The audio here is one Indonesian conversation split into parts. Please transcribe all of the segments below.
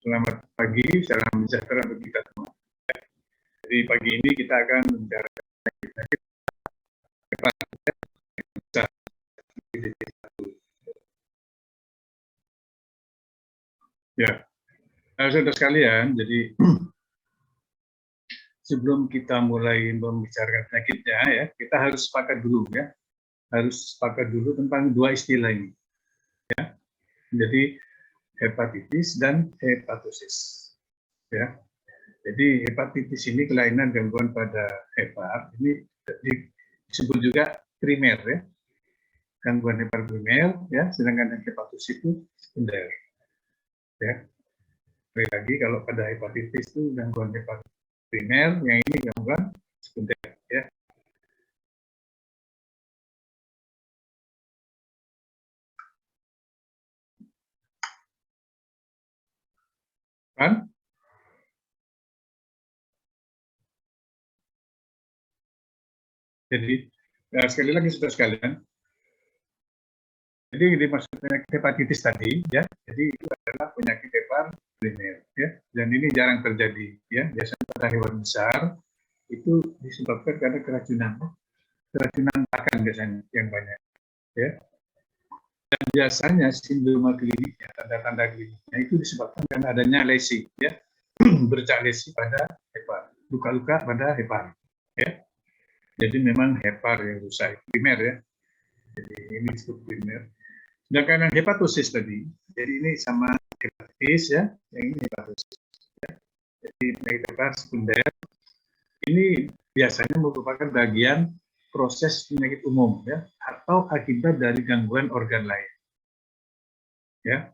Selamat pagi, salam sejahtera untuk kita semua. Jadi pagi ini kita akan membicarakan penyakit hepatitis. Ya, saudara sekalian, jadi sebelum kita mulai membicarakan penyakitnya, ya, kita harus sepakat dulu, ya, harus sepakat dulu tentang dua istilah ini, ya. Jadi hepatitis dan hepatosis, ya. Jadi hepatitis ini kelainan gangguan pada hepar, ini disebut juga primer, ya, gangguan hepar primer, ya, sedangkan hepatosis itu sekunder, ya. Sekali lagi, kalau pada hepatitis itu gangguan hepar primer, yang ini gangguan sekunder, ya. Kan? Jadi sekali lagi saudara sekalian, jadi dimaksud penyakit hepatitis tadi, ya, jadi itu adalah penyakit hepar primer, ya, dan ini jarang terjadi, ya, biasanya pada hewan besar itu disebabkan karena keracunan makan biasanya yang banyak, ya, dan biasanya sindroma kliniknya, tanda-tanda kliniknya itu disebabkan karena adanya lesi, ya, bercak lesi pada hepar, luka-luka pada hepar, ya, jadi memang hepar yang rusak primer, ya, jadi ini disebut primer. Sedangkan yang hepatosis tadi, jadi ini sama hepatitis, ya, yang ini hepatosis, ya. Jadi penyakit hepar sekunder ini biasanya merupakan bagian proses penyakit umum, ya, atau akibat dari gangguan organ lain, ya,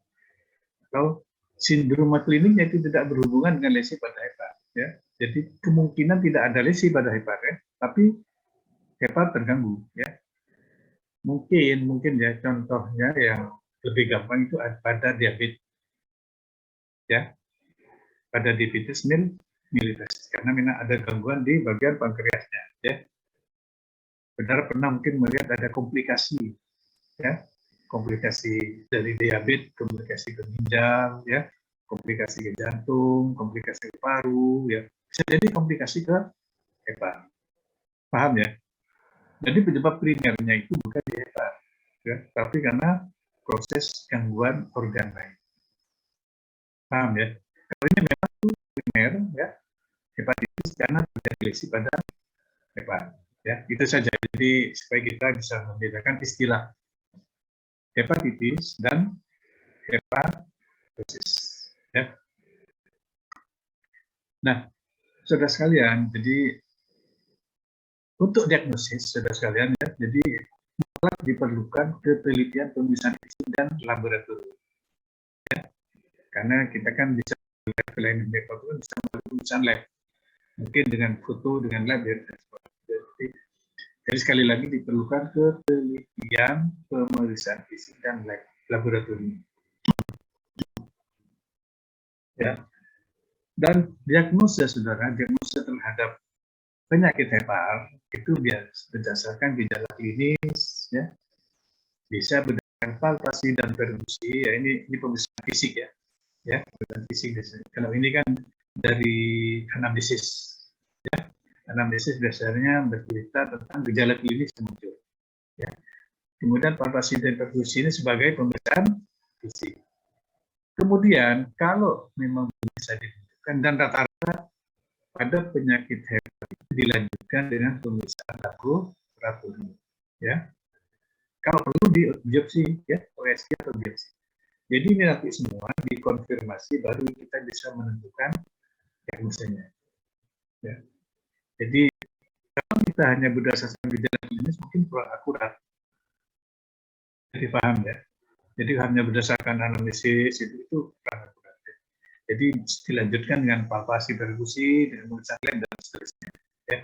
atau sindroma kliniknya itu tidak berhubungan dengan lesi pada hepar, ya. Jadi kemungkinan tidak ada lesi pada hepar, ya, tapi hepar terganggu, ya. Mungkin ya contohnya yang lebih gampang itu pada diabetes, ya, pada diabetes mellitus, karena memang ada gangguan di bagian pankreasnya, ya. Benar pernah mungkin melihat ada komplikasi, ya, komplikasi dari diabetes, komplikasi ke ginjal, ya, komplikasi ke jantung, komplikasi ke paru, ya, bisa jadi komplikasi ke hepar, paham, ya. Jadi penyebab primernya itu bukan di hepar, ya, tapi karena proses gangguan organ lain, paham, ya. Kalau ini memang itu primer, ya, hepatitis karena terjadi lesi pada hepar, ya, itu saja. Jadi supaya kita bisa membedakan istilah hepatitis dan hepatosis, ya. Nah, saudara sekalian, jadi untuk diagnosis, saudara sekalian, ya, jadi diperlukan ketelitian pemeriksaan fisik dan laboratorium, ya, karena kita kan bisa melihat kelainan hepatitis bisa melalui pemeriksaan lab, mungkin dengan foto, dengan lab, ya. Jadi sekali lagi diperlukan ketelitian pemeriksaan fisik dan laboratorium, ya. Dan diagnosa, saudara, diagnosa terhadap penyakit hepar itu berdasarkan gejala klinis, ya, bisa berdasarkan palpasi dan perfusi, ya, ini pemeriksaan fisik, ya, pemeriksaan fisik. Kalau ini kan dari anamnesis, ya, anamnesis biasanya bercerita tentang gejala klinis yang muncul, ya. Kemudian palpasi dan perfusi ini sebagai pemeriksaan fisik. Kemudian kalau memang bisa ditentukan, dan rata-rata pada penyakit hepar dilanjutkan dengan pemeriksaan laboratorium, ya. Kalau perlu di biopsi, ya, OSG atau biopsi. Jadi ini nanti semua dikonfirmasi baru kita bisa menentukan diagnosanya, ya. Jadi kalau kita hanya berdasarkan gejala klinis mungkin kurang akurat. Jadi paham, ya. Jadi hanya berdasarkan anamnesis itu kurang akurat. Jadi dilanjutkan dengan palpasi perfusi, dengan pemeriksaan lain dan seterusnya, ya.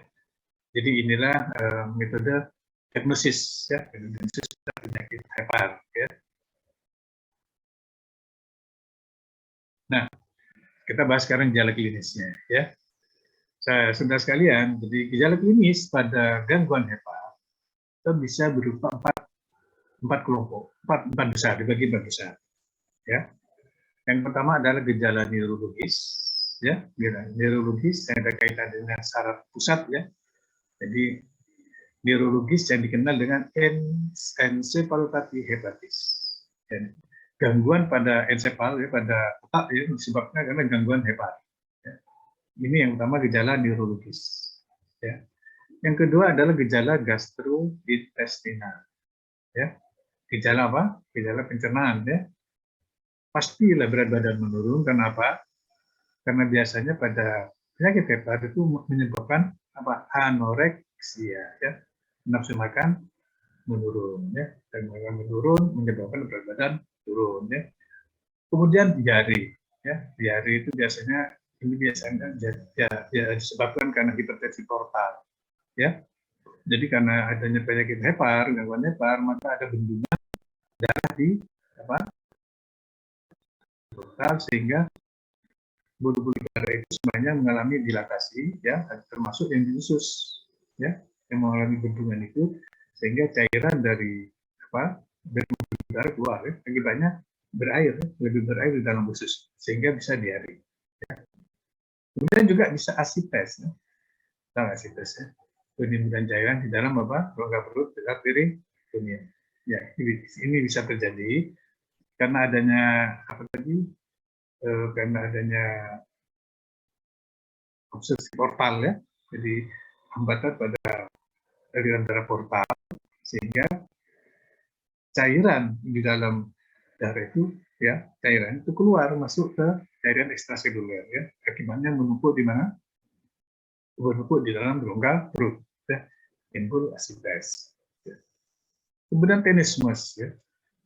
Jadi inilah metode diagnosis, ya, diagnosis penyakit hepar, ya. Nah, kita bahas sekarang gejala klinisnya, ya. Saudara sekalian, jadi gejala klinis pada gangguan hepar itu bisa berupa empat kelompok, empat besar, dibagi empat besar, ya. Yang pertama adalah gejala neurologis, ya, neurologis yang ada kaitan dengan saraf pusat, ya. Jadi neurologis yang dikenal dengan encephalopathy hepatis. Dan gangguan pada ensepal, ya, pada otak, ya, disebabkan karena gangguan hepat. Ya. Ini yang utama gejala neurologis. Ya. Yang kedua adalah gejala gastrointestinal. Ya. Gejala apa? Gejala pencernaan. Ya. Pastilah berat badan menurun. Kenapa? Karena biasanya pada penyakit hepar itu menyebabkan apa? Anoreksia. Ya. Nafsu makan menurun, ya, dan menurun menyebabkan berat badan turun, ya. Kemudian diare, ya, diare itu biasanya disebabkan karena hipertensi portal, ya. Jadi karena adanya penyakit hepar, gangguan hepar, maka ada bendungan darah di apa? Portal, sehingga bulu-bulu darah itu semuanya mengalami dilatasi, ya, termasuk yang di usus, ya, yang mengalami bendungan itu, sehingga cairan dari apa darah keluar, ya, akibatnya berair, lebih berair di dalam usus, sehingga bisa diare. Ya. Kemudian juga bisa asites, ya. Tahu asites, ya, penimbunan cairan di dalam apa rongga perut dekat peritoneum. Ya, ini bisa terjadi karena adanya apa tadi? Karena adanya obstruksi portal, ya, jadi hambatan pada aliran darah portal, sehingga cairan di dalam darah itu, ya, cairan itu keluar masuk ke cairan ekstraseluler, ya, akibatnya menumpuk di mana? Menumpuk di dalam rongga perut, ya, timbul asites. Ya. Kemudian tenesmus, ya,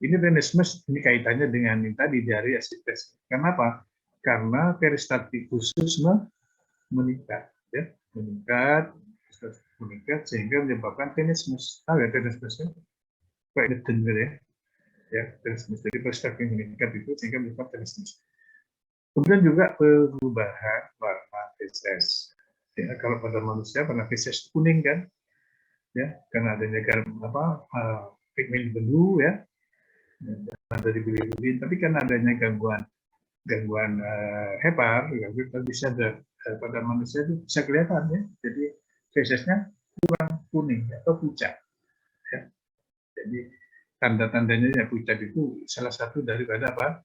ini tenesmus ini kaitannya dengan yang tadi diare asites. Kenapa? Karena peristaltik usus meningkat, ya, meningkat sehingga menyebabkan tenesmus. Tahu ya tenesmusnya? Kayak dengar, ya, tenesmus. Jadi peristaltik meningkat itu sehingga menyebabkan tenesmus. Kemudian juga perubahan warna feses. Ya, kalau pada manusia warna feses kuning, kan, ya, karena adanya pigmen biru, ya, dari bilirubin. Tapi karena adanya gangguan hepar, bisa ada pada manusia itu bisa kelihatan, ya. Jadi fesesnya kurang kuning atau pucat. Ya. Jadi tanda-tandanya ya pucat itu salah satu daripada apa?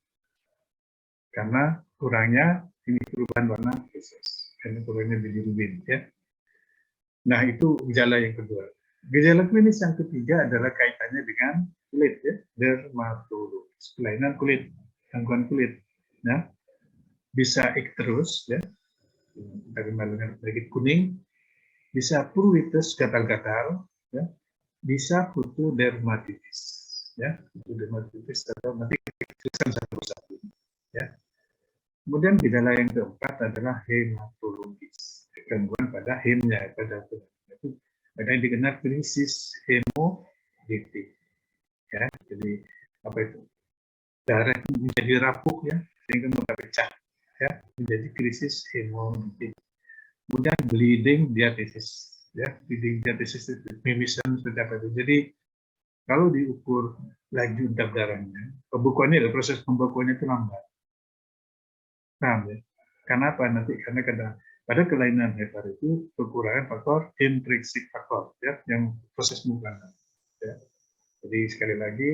Karena kurangnya ini perubahan warna feses, karena kurangnya bilirubin, ya. Nah, itu gejala yang kedua. Gejala klinis yang ketiga adalah kaitannya dengan kulit, ya, dermatologis, kelainan kulit, gangguan kulit. Nah, bisa ikterus, ya, dengan penyakit kuning, bisa pruritus gatal-gatal, ya, bisa fotodermatitis, ya, fotodermatitis atau nanti tulisan satu persatu, ya. Kemudian gejala yang keempat adalah hematologis, gangguan pada hemnya, pada itu ada yang dikenal krisis hemoditik, ya. Jadi apa itu? Darah menjadi rapuh, ya, sehingga mudah pecah, ya, menjadi krisis hemoditik. Kemudian bleeding diathesis, ya, bleeding diathesis itu mimisan seperti apa itu. Jadi kalau diukur laju darahnya, pembekuannya, proses pembekuannya itu lambat. Nah, ya. Karena apa? Nanti karena pada kelainan hepar itu kekurangan faktor intrinsik faktor, ya, yang proses pembekuan. Ya. Jadi sekali lagi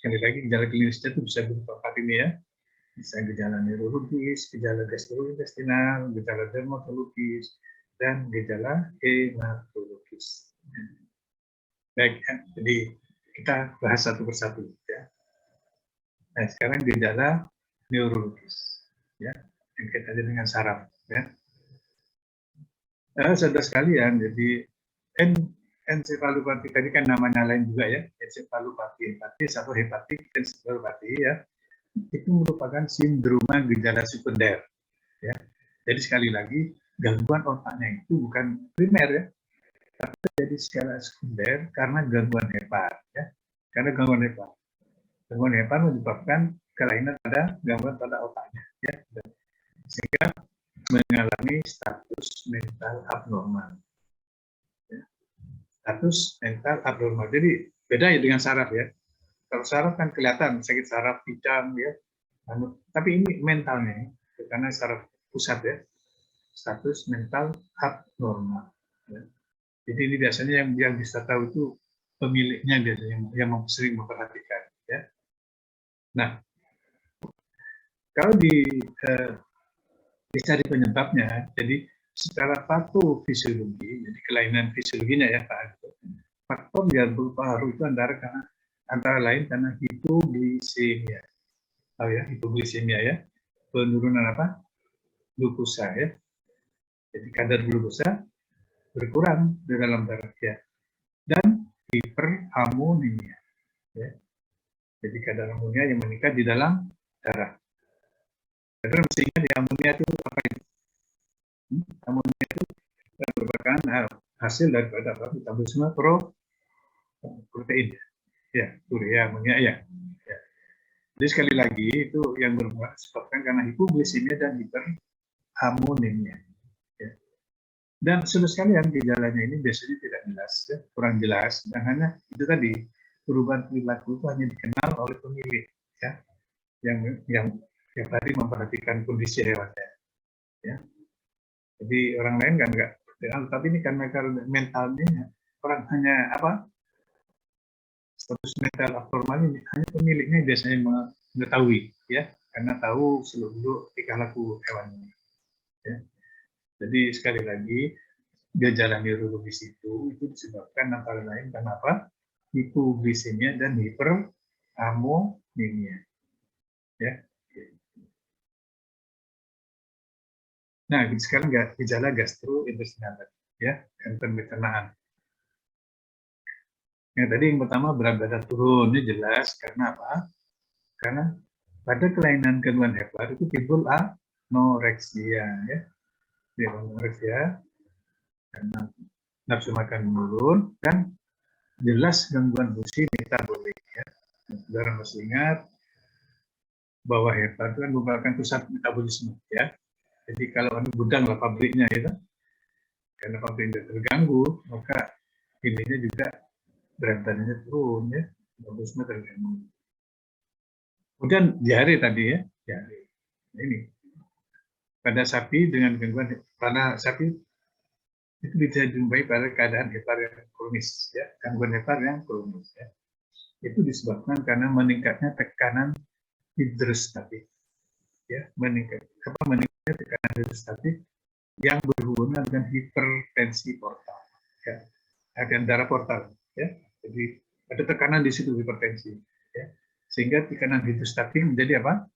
gejala klinisnya itu bisa berupa empat ini, ya. Bisa gejala neurologis, gejala gastrointestinal, gejala dermatologis, dan gejala hematologis. Baik, ya. Jadi kita bahas satu persatu, ya. Nah, sekarang gejala neurologis, ya, yang kaitannya dengan saraf, ya. Saudara sekalian, jadi encephalopathy tadi kan namanya lain juga, ya, encephalopathy hepatis atau hepatik encephalopathy, ya, itu merupakan sindroma gejala sekunder, ya. Jadi sekali lagi gangguan otaknya itu bukan primer, ya, tapi jadi skala sekunder karena gangguan hepar, ya, karena gangguan hepar menyebabkan kelainan pada gangguan pada otaknya, ya, sehingga mengalami status mental abnormal, ya. Status mental abnormal. Jadi beda ya dengan saraf, ya. Kalau saraf kan kelihatan sakit saraf, pinggang, ya. Tapi ini mentalnya, karena saraf pusat ya, status mental abnormal. Ya. Jadi ini biasanya yang bisa tahu itu pemiliknya biasanya yang sering memperhatikan. Ya. Nah, kalau dicari penyebabnya, jadi secara patofisiologi, jadi kelainan fisiologinya ya Pak, faktor yang berpengaruh itu antara lain karena hipoglisemia. Oh ya, hipoglisemia ya, penurunan apa? Glukosa ya. Jadi kadar glukosa berkurang di dalam darah ya. Dan hiperammonemia ya. Jadi kadar amonia yang meningkat di dalam darah. Kadar mesti ingat ya, amonia itu apa itu? Amonia itu merupakan hasil daripada metabolisme protein. Ya, urea amonia ya. Ya. Jadi sekali lagi itu yang berbuat disebabkan karena hipoglikemia dan hiperammonemia. Ya. Dan seluruh sekalian gejalanya ini biasanya tidak jelas, ya, kurang jelas, dan hanya itu tadi perubahan perilaku itu hanya dikenal oleh pemilik, ya, yang tadi memperhatikan kondisi hewannya. Ya. Jadi orang lain kan nggak, tapi ini karena mentalnya orang hanya apa? Status mental abnormal ini hanya pemiliknya biasanya mengetahui, ya, karena tahu seluruh tingkah laku hewannya. Ya. Jadi sekali lagi gejala neurologis itu disebabkan antara lain karena apa? Hipoglikemia dan hiperammonemia. Ya. Nah, sekarang gejala gastrointestinal, ya, dan pencernaan. Yang tadi yang pertama berat badan turun, ini jelas karena apa? Karena pada kelainan kandungan hepar itu timbul anoreksia, ya. Anoreksia karena nafsu makan menurun dan jelas gangguan fungsi metabolik, ya. Saudara masih ingat bahwa hepar itu kan merupakan pusat metabolisme, ya. Jadi kalau ada gudang lah pabriknya itu, karena pabriknya terganggu, maka ininya juga berat badannya turun, ya, metabolisme terganggu. Kemudian diare tadi ya, diare. Nah, ini pada sapi dengan gangguan karena sapi itu bisa dijumpai pada keadaan hepar yang kronis, ya, gangguan hepar yang kronis, ya. Itu disebabkan karena meningkatnya tekanan hidrostatik, ya, meningkatnya tekanan hidrostatik yang berhubungan dengan hipertensi portal, ya, dan darah portal, ya. Jadi ada tekanan di situ hipertensi, ya, sehingga tekanan hidrostatik menjadi apa?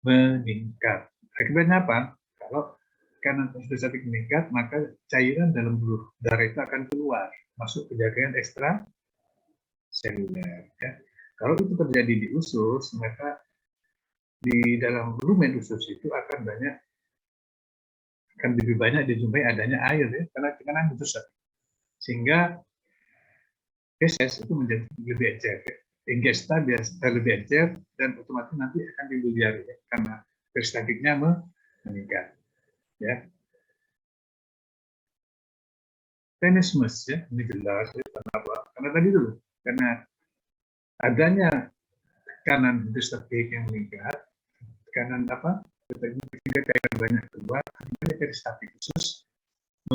Meningkat. Akibatnya apa? Kalau tekanan hidrostatik meningkat, maka cairan dalam darah itu akan keluar, masuk ke jaringan ekstra seluler. Ya. Kalau itu terjadi di usus, maka di dalam lumen usus itu akan lebih banyak dijumpai adanya air, ya, karena tekanan hidrostatik. Sehingga feses itu menjadi lebih encer, ya. Ingesta biasa lebih encer dan otomatis nanti akan timbul diare, ya, karena hidrostatiknya meningkat. Ya. Tenesmus, ya, ini jelas, ya, kenapa? Karena tadi dulu, karena adanya tekanan hidrostatik yang meningkat, tekanan apa? Sehingga cairan banyak keluar, akhirnya peristatik usus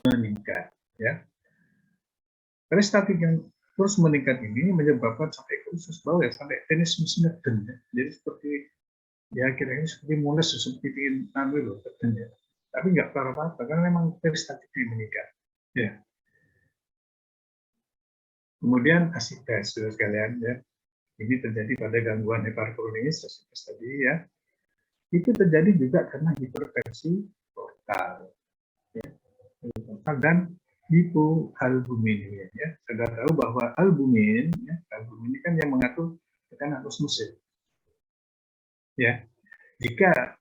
meningkat, ya. Peristatik yang terus meningkat ini menyebabkan sampai ke usus bawah, ya, sampai tenesmus neden, ya. Jadi seperti ya kira-kira seperti mules, seperti ingin ambil loh, ya. Tapi nggak apa-apa karena memang peristatiknya meningkat, ya. Kemudian asites, saudara sekalian, ya. Ini terjadi pada gangguan hepar kronis, tadi, ya. Itu terjadi juga karena hipertensi portal, ya. Dan hipoalbuminemia, ya. Sudah tahu bahwa albumin, ya, albumin ini kan yang mengatur tekanan osmosis, ya. Jika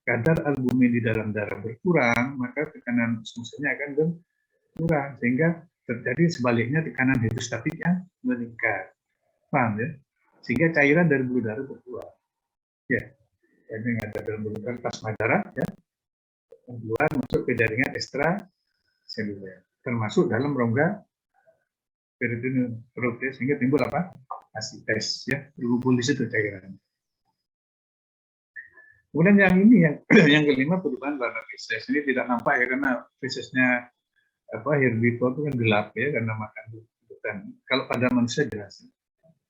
kadar albumin di dalam darah berkurang, maka tekanan osmosisnya akan berkurang, sehingga terjadi sebaliknya tekanan hidrostatik yang meningkat. Paham, ya? Sehingga cairan dari buluh darah berkeluar. Ya, yang ada dalam buluh darah plasma darah, ya, keluar masuk ke jaringan ekstra seluler, termasuk dalam rongga peritoneum perut, ya, sehingga timbul apa? hasil tes ya, berkumpul di situ cairan. Kemudian yang ini yang kelima perubahan warna feses. Ini tidak nampak ya karena fesesnya herbivore itu kan gelap ya karena makan hutan. Kalau pada manusia jelas.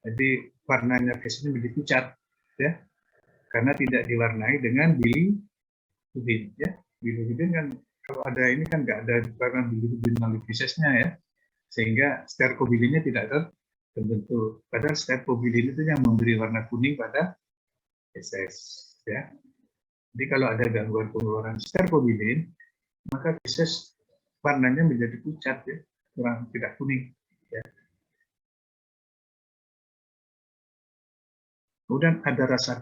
Jadi warnanya fesesnya begitu cat ya karena tidak diwarnai dengan bilirubin ya. Bilirubin kan kalau ada ini kan nggak ada warna bilirubin melalui fesesnya ya, sehingga sterkobilinnya tidak terbentuk. Padahal sterkobilin itu yang memberi warna kuning pada feses ya. Jadi kalau ada gangguan pengeluaran sterkobilin, maka feses warnanya menjadi pucat ya, kurang tidak kuning. Ya. Kemudian ada rasa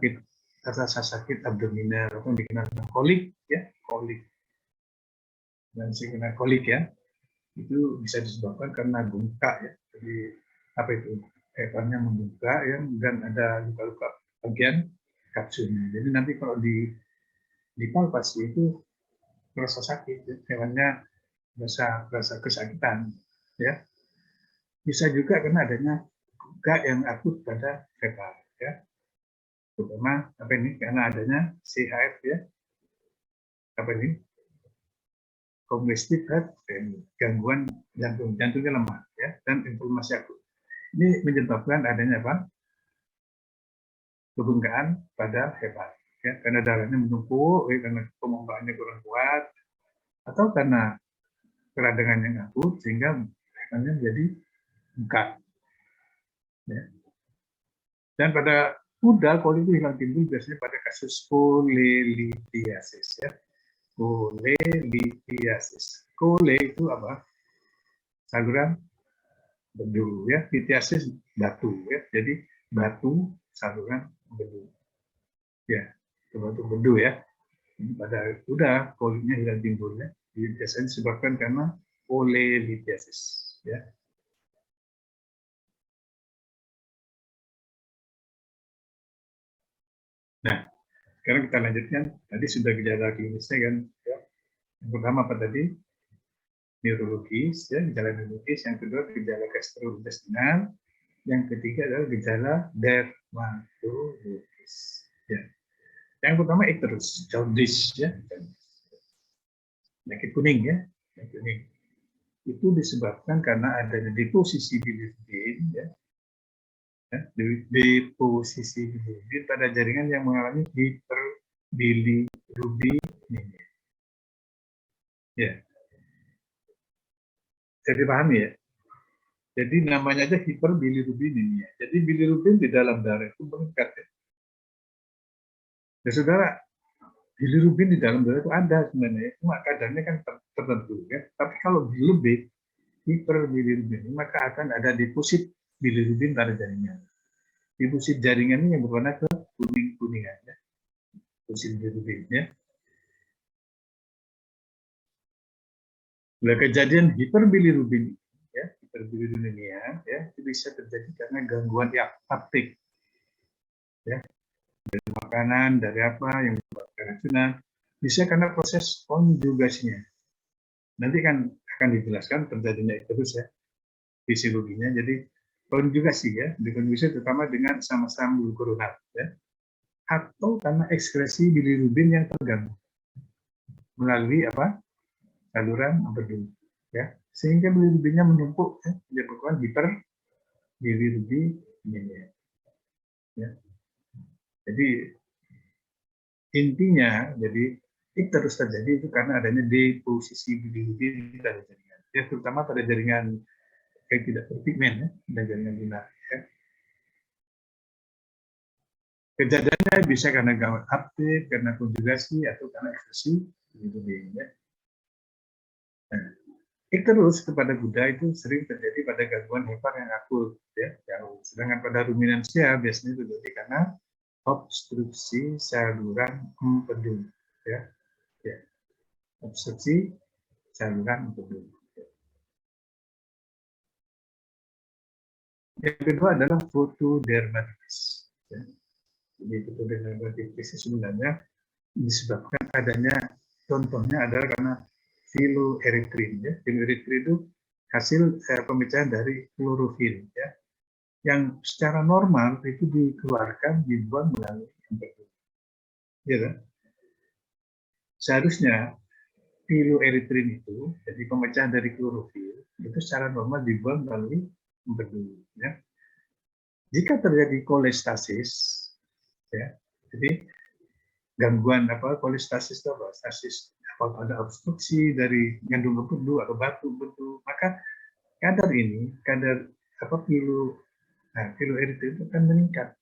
sakit abdominal atau dikenal dengan kolik ya, kolik. Dan signal kolik ya, itu bisa disebabkan karena bengkak ya. Jadi apa itu? Hewannya membuka ya, dan ada luka-luka bagian kapsulnya. Jadi nanti kalau dipalpasi itu merasa sakit, ya. Hewannya merasa kesakitan, ya. Bisa juga karena adanya luka yang akut pada hepar, ya. Terutama apa ini? Karena adanya CHF, ya. Apa ini? Congestive heart failure, gangguan jantungnya lemah, ya, dan inflamasi akut. Ini menyebabkan adanya apa? Kebengkakan pada hepar, ya, karena darahnya menumpuk, ya, karena pembengkakannya kurang kuat, atau karena peradangan yang akut sehingga hewannya menjadi bengkak. Ya. Dan pada kuda, koli itu hilang timbul biasanya pada kasus cholelithiasis, ya. Cholelithiasis. Kole itu apa? Saluran bedu, ya. Lithiasis batu, ya. Jadi batu saluran bedu. Ya, batu bedu ya. Pada kuda kolinya hilang timbulnya biasanya disebabkan karena cholelithiasis, ya. Nah, sekarang kita lanjutkan. Tadi sudah gejala klinisnya kan, ya. Yang pertama apa tadi? Neurologis, ya, gejala neurologis. Yang kedua gejala gastrointestinal. Yang ketiga adalah gejala dermatologis. Ya. Yang pertama icterus, jaundice, ya, penyakit kuning, ya, penyakit kuning. Itu disebabkan karena adanya deposisi bilirubin, ya, deposisi bilirubin pada jaringan yang mengalami hiperbilirubinemia. Ya, jadi dipahami ya. Jadi namanya aja hiperbilirubinemia. Jadi bilirubin di dalam darah itu meningkat ya. Ya saudara, bilirubin di dalam darah itu ada sebenarnya, cuma kadarnya kan tertentu ya. Tapi kalau lebih hiperbilirubin, maka akan ada deposit bilirubin pada jaringan. Deposit jaringan ini yang berwarna ke kuning-kuningan ya. Deposit bilirubin ya. Nah, kejadian hiperbilirubin ya, hiperbilirubinemia ya, itu bisa terjadi karena gangguan uptake ya, dari makanan, dari apa yang menyebabkan keracunan, bisa karena proses konjugasinya. Nanti kan akan dijelaskan terjadinya itu terus ya, fisiologinya. Jadi konjugasi ya, dikonjugasi terutama dengan asam-asam glukuronat ya, atau karena ekskresi bilirubin yang terganggu melalui apa? Saluran empedu ya, sehingga bilirubinnya menumpuk ya, menyebabkan hiperbilirubinemia ya. Jadi intinya, jadi terus terjadi itu karena adanya deposisi bilirubin pada jaringan ya, terutama pada jaringan yang tidak berpigmen ya, dan jaringan lunar ya. Kejadiannya bisa karena gangguan uptake, karena konjugasi, atau karena ekskresi bilirubin ya. Nah, terus kepada kuda itu sering terjadi pada gangguan hepar yang akut ya, jauh. Sedangkan pada ruminansia biasanya terjadi karena obstruksi saluran empedu ya. Ya. Obstruksi saluran empedu. Yang kedua adalah fotodermatitis ya. Jadi fotodermatitis sebenarnya disebabkan adanya, contohnya adalah karena filoeritrin ya. Filoeritrin itu hasil pemecahan dari klorofil ya. yang secara normal itu dikeluarkan, dibuang melalui empedu. Ya kan? Seharusnya piloeritrin itu, jadi pemecahan dari klorofil, itu secara normal dibuang melalui empedu. Ya. Jika terjadi kolestasis, ya, jadi gangguan kolestasis itu apa? Stasis, apa ada obstruksi dari ngandung empedu atau batu empedu, maka kadar piloeritrin itu akan meningkat,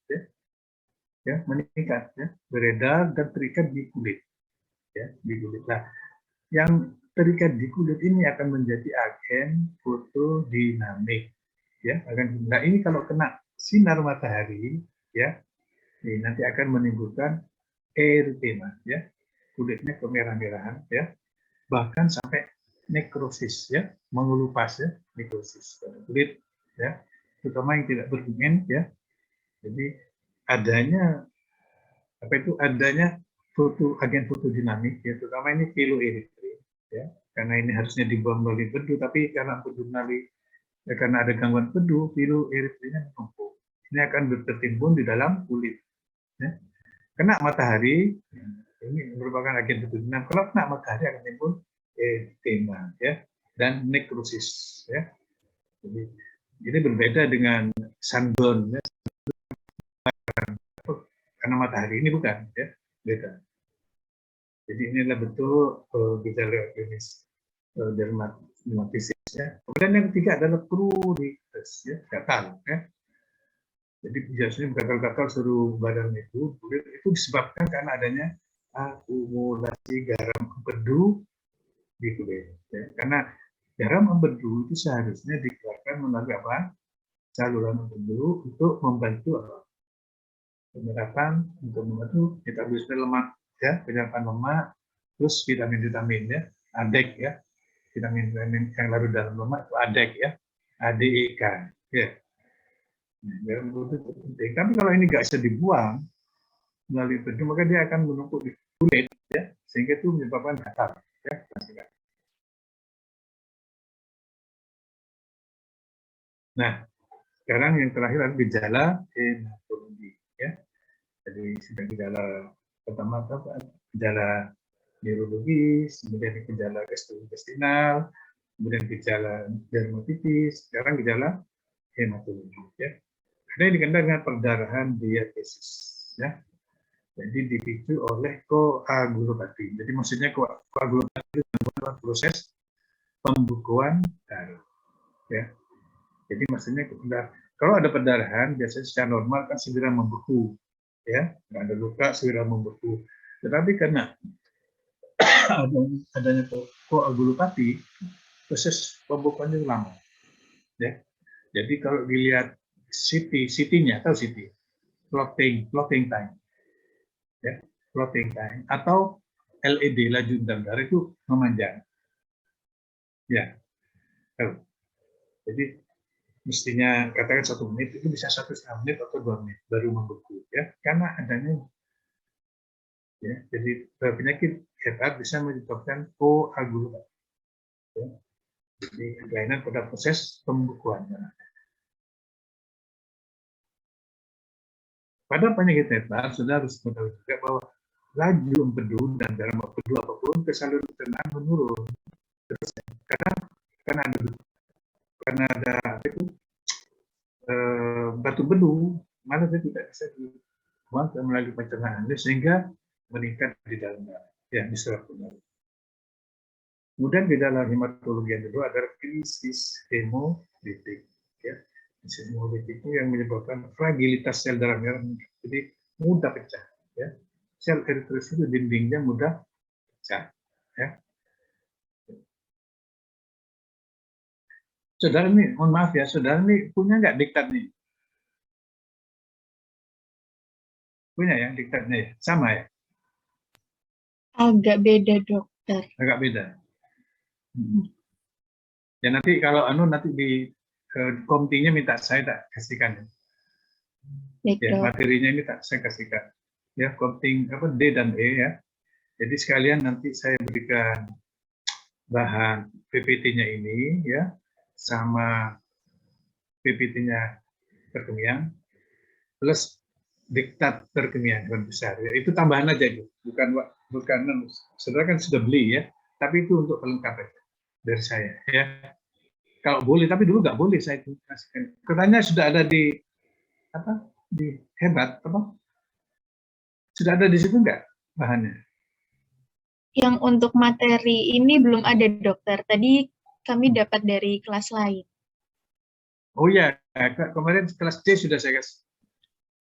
ya, meningkat, ya, beredar dan terikat di kulit, ya, di kulit. Nah, yang terikat di kulit ini akan menjadi agen fotodinamik, ya. Nah, ini kalau kena sinar matahari, ya, ini nanti akan menimbulkan eritema, ya, kulitnya kemerah-merahan, ya, bahkan sampai nekrosis, ya, mengelupas, ya, nekrosis pada kulit, ya, terutama yang tidak berpigmen, ya. Jadi adanya agen fotodinamik, ya, terutama ini piloeritrin, ya, karena ini harusnya dibuang melalui empedu, tapi karena karena ada gangguan empedu, piloeritrinnya menumpuk. Ini akan tertimbun di dalam kulit, ya. Kena matahari, ini merupakan agen fotodinamik. Kalau kena matahari akan timbul eritema, ya, dan nekrosis, ya. Jadi ini berbeda dengan sunburn, ya, karena matahari ini bukan, ya, beda. Jadi inilah betul gejala klinis dermatitis, ya. Kemudian yang ketiga adalah pruritus, ya, gatal, ya. Jadi biasanya gatal-gatal seluruh badan itu, kulit itu disebabkan karena adanya akumulasi garam empedu di kulit, ya. Karena garam empedu itu seharusnya dikeluarkan melalui apa? Saluran empedu untuk membantu apa? Penyerapan, untuk membantu metabolisme lemak, ya, penyerapan lemak, terus vitamin-vitamin, ya, ADEK, ya, vitamin-vitamin yang larut dalam lemak itu ADEK, ya, ADEK, ya. Nah, garam empedu itu penting. Tapi kalau ini nggak bisa dibuang melalui empedu, maka dia akan menumpuk di kulit, ya, sehingga itu menyebabkan gatal, ya. Nah, sekarang yang terakhir adalah gejala hematologi, ya. Jadi sudah gejala pertama apa? Gejala neurologis, kemudian gejala gastrointestinal, kemudian gejala dermatitis, sekarang gejala hematologi, ya. Ada yang dikenal dengan perdarahan diatesis, ya. Jadi dipicu oleh koagulopati. Jadi maksudnya koagulopati itu adalah proses pembukuan darah, ya. Jadi maksudnya kalau ada perdarahan biasanya secara normal kan segera membeku, ya, nggak ada luka segera membeku. Tetapi karena adanya koagulopati, proses pembekuannya lama, ya. Jadi kalau dilihat CT-nya tahu CT, clotting time, ya, clotting time atau LED laju dalam darah itu memanjang, ya. Jadi mestinya katakan 1 menit itu bisa 1,5 menit atau 2 menit baru membeku, ya, karena adanya, ya, jadi penyakit hepat bisa menyebabkan koagulopati, ya. Jadi kelainan pada proses pembekuan darah. Pada penyakit hepat sudah harus mengetahui juga bahwa laju empedu dan garam empedu apapun ke saluran pencernaan menurun terus, karena ada itu batu empedu, mana dia tidak bisa dibuang melalui pencernaan sehingga meningkat di dalam darah, ya, diserap kembali. Kemudian gejala hematologi yang kedua adalah krisis hemolitik, ya. Krisis hemolitik itu yang menyebabkan fragilitas sel darah merah, jadi mudah pecah, ya. Sel eritrosit itu dindingnya mudah pecah, ya. Saudara nih, mohon maaf ya, saudara nih punya nggak diktat nih? Punya ya diktatnya ya? Sama ya? Agak beda, dokter. Agak beda. Ya nanti kalau nanti di komtinya minta saya tak kasihkan. Ya, materinya ini tak saya kasihkan. Ya, komting apa D dan E, ya. Jadi sekalian nanti saya berikan bahan PPT-nya ini, ya, sama PPT-nya terkemiang plus diktat terkemiang hewan besar. Ya, itu tambahan aja itu, bukan saudara kan sudah beli ya, tapi itu untuk pelengkap aja dari saya ya. Kalau boleh, tapi dulu nggak boleh saya kasihkan. Katanya sudah ada di apa di hebat apa? Sudah ada di situ nggak bahannya? Yang untuk materi ini belum ada, dokter. Tadi kami dapat dari kelas lain. Oh ya, kemarin kelas D sudah saya kasih.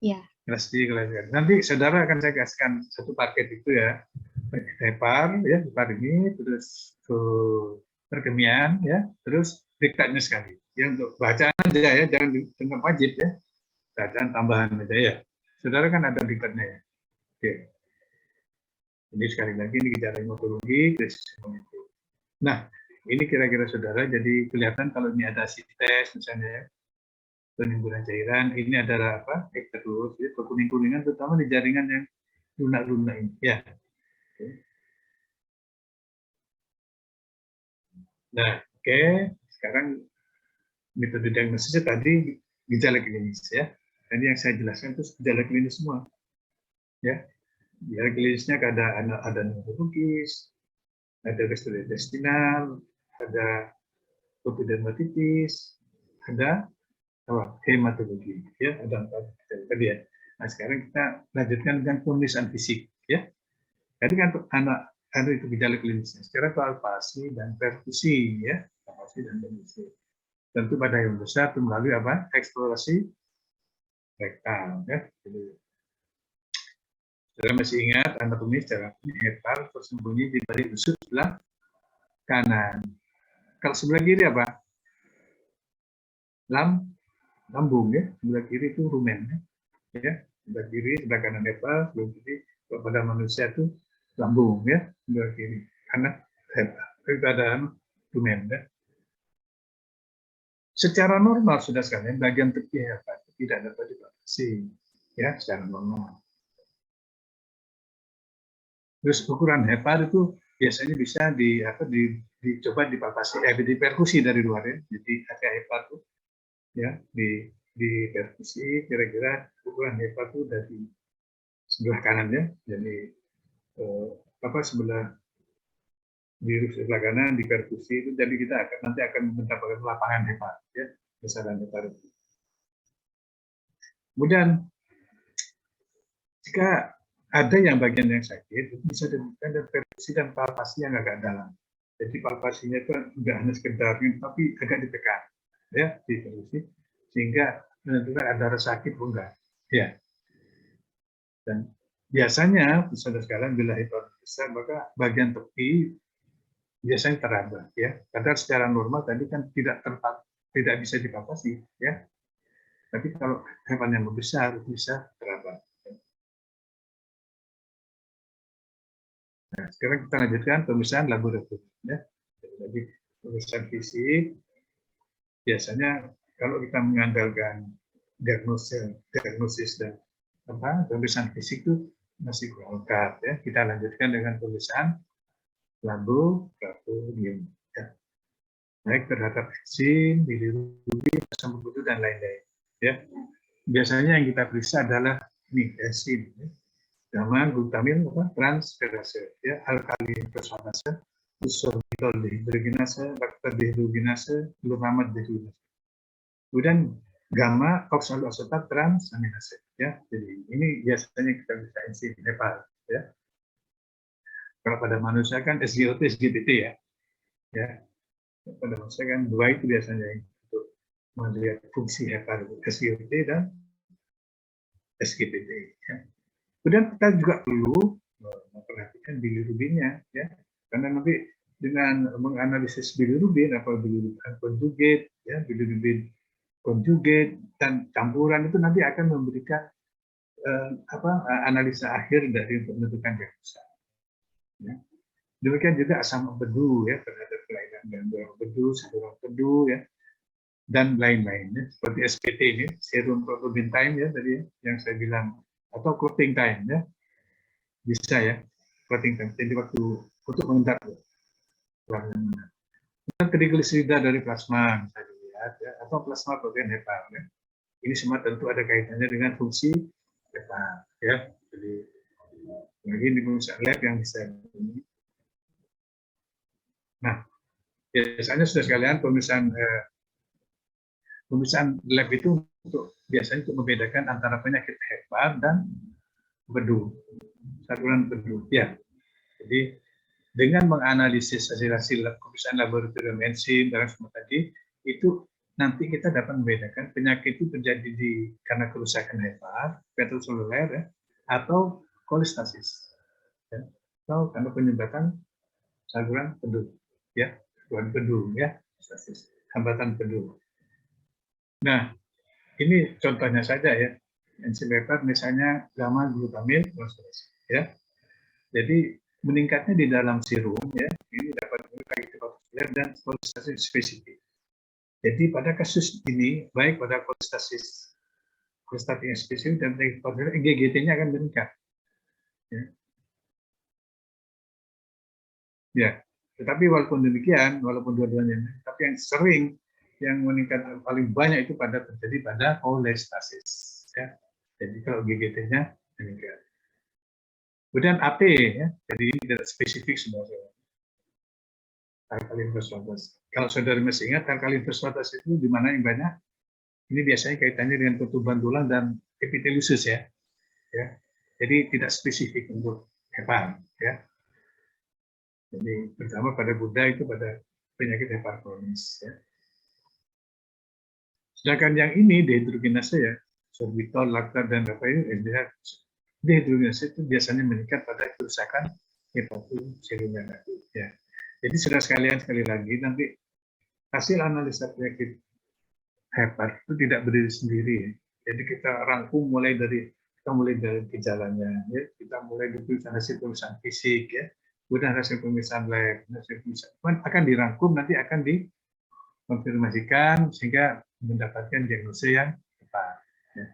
Ya. Kelas D, kelas D. Nanti saudara akan saya kasihkan satu paket itu ya. Hepar, ya, hepar ini, terus perkemian, ya, terus diktatnya sekali. Ya, untuk bacaan aja ya, jangan dengan wajib ya. Bacaan tambahan aja ya. Saudara kan ada diktatnya ya. Oke. Ini sekali lagi ini gejala hematologi, krisis imunitas. Nah, ini kira-kira saudara, jadi kelihatan kalau ini ada tes misalnya ya, penimbunan cairan, ini adalah apa? Ekterus, ya, kuning-kuningan terutama di jaringan yang lunak-lunak ini. Ya. Oke. Nah, oke. Sekarang metode diagnosisnya tadi gejala klinis ya. Tadi yang saya jelaskan itu gejala klinis semua. Ya. Gejala klinisnya ada neurologis, ada gastrointestinal, ada epidermatitis, ada hematologi, ya, ada 4 tadi ya. Nah, sekarang kita lanjutkan dengan pemeriksaan fisik, ya. Tadi kan ada itu gejala klinisnya. Sekarang palpasi dan perkusi, ya, palpasi dan perkusi. Tentu pada yang besar itu melalui apa? Eksplorasi rektal, ya. Jadi, saudara masih ingat anatomi secara rektal tersembunyi di balik usut sebelah kanan. Kalau sebelah kiri apa? Lambung ya, sebelah kiri itu rumen ya, sebelah kiri, sebelah kanan rektal, sebelah kiri. Kalau pada manusia itu lambung ya, sebelah kiri, kanan rektal. Itu ada rumen ya. Secara normal sudah sekalian bagian tepi hepat tidak dapat dibatasi ya secara normal. Terus ukuran hepat itu biasanya bisa dicoba dipalpasi, diperkusi dari luar ya. Jadi ada hepat itu ya di perkusi kira-kira ukuran hepat itu dari sebelah kanan ya, jadi sebelah di sebelah kanan di perkusi itu, jadi kita nanti akan mendapatkan lapangan hepat ya, besaran hepat itu. Kemudian jika ada yang bagian yang sakit, itu bisa diberikan dari perkusi dan palpasi yang agak dalam. Jadi palpasinya itu tidak hanya sekedar, tapi agak ditekan ya di perkusi, sehingga menentukan ada rasa sakit pun enggak. Ya. Dan biasanya, saudara sekalian, bila hepat besar, maka bagian tepi biasanya teraba, ya. Karena secara normal tadi kan tidak bisa dipalpasi, ya. Tapi kalau hewan yang besar bisa teraba. Nah, sekarang kita lanjutkan pemeriksaan laboratorium, ya. Jadi pemeriksaan fisik biasanya kalau kita mengandalkan diagnosis dan pemeriksaan fisik itu masih kurang lengkap ya. Kita lanjutkan dengan pemeriksaan laboratorium ya. Baik terhadap enzim, bilirubin, asam lambung dan lain-lain ya. Biasanya yang kita periksa adalah enzim ya. Gamma glutamin transferase ya, alkali fosfatase, isobutyryl dehidrogenase, laktat dehidrogenase, glutamat dehidrogenase. Kemudian gamma oksaloasetat transaminase ya. Jadi ini biasanya kita bisa enzim hepat ya. Kalau pada manusia kan SGOT, SGPT ya. Ya. Pada manusia kan dua itu biasanya untuk melihat fungsi hepat, SGOT dan SGPT ya. Kemudian kita juga perlu memperhatikan bilirubinnya ya. Karena nanti dengan menganalisis bilirubin, apa bilirubin konjugat ya, bilirubin konjugat dan campuran itu nanti akan memberikan analisa akhir dari untuk menentukan diagnosa. Ya. Demikian juga asam empedu ya, terhadap kelainan gangguan empedu, saluran empedu ya, dan lain-lain ya. Seperti SPT ini, serum protein time ya tadi ya, yang saya bilang, atau clotting time ya, bisa ya, clotting time. Jadi waktu untuk mengentar trigliserida dari plasma bisa dilihat ya, atau plasma protein hepat ya. Ini semua tentu ada kaitannya dengan fungsi hepar, ya. Jadi lagi di pemeriksaan lab yang bisa ini. Nah, biasanya sudah sekalian pemeriksaan lab itu biasanya untuk membedakan antara penyakit hepar dan bedu, saluran bedu. Ya, jadi dengan menganalisis hasil-hasil pemeriksaan laboratorium enzim dan semua tadi, itu nanti kita dapat membedakan penyakit itu terjadi karena kerusakan hepar, hepatoseluler, ya, atau kolestasis, ya, atau karena penyumbatan saluran bedu, ya, saluran bedu, ya, kolestasis, hambatan bedu. Nah, ini contohnya saja ya, enzim hepar misalnya gamma glutamil, ya. Jadi meningkatnya di dalam serum, ya, ini dapat menyebabkan hepatoseluler dan kolestasis spesifik. Jadi pada kasus ini, baik pada kolestasis yang spesifik dan hepatoseluler, GGT-nya akan meningkat. Ya. Ya, tetapi walaupun demikian, walaupun dua-duanya, tapi yang sering yang meningkat paling banyak itu terjadi pada kolestasis. Ya. Jadi kalau GGT-nya meningkat. Kemudian AP, ya, jadi ini tidak spesifik sebenarnya. Alkalin fosfatas. Kalau saudara masih ingat, alkalin fosfatas itu di mana yang banyak? Ini biasanya kaitannya dengan pertumbuhan tulang dan epiteliusus, ya. Ya. Jadi tidak spesifik untuk hepar, ya. Jadi pertama pada Buddha itu pada penyakit hepar kronis, ya. Sedangkan yang ini dehidrogenase, ya, sorbitol, laktat dan apa ini, dehidrogenase itu biasanya meningkat pada kerusakan hepatoseluler, ya. Jadi sudah sekali lagi nanti hasil analisa penyakit hepar itu tidak berdiri sendiri, ya. Jadi kita rangkum mulai dari gejalanya, ya. Kita mulai dari hasil pemeriksaan fisik, ya. Kemudian hasil pemeriksaan lab, akan dirangkum, nanti akan dikonfirmasikan sehingga mendapatkan diagnosa yang tepat. Ya.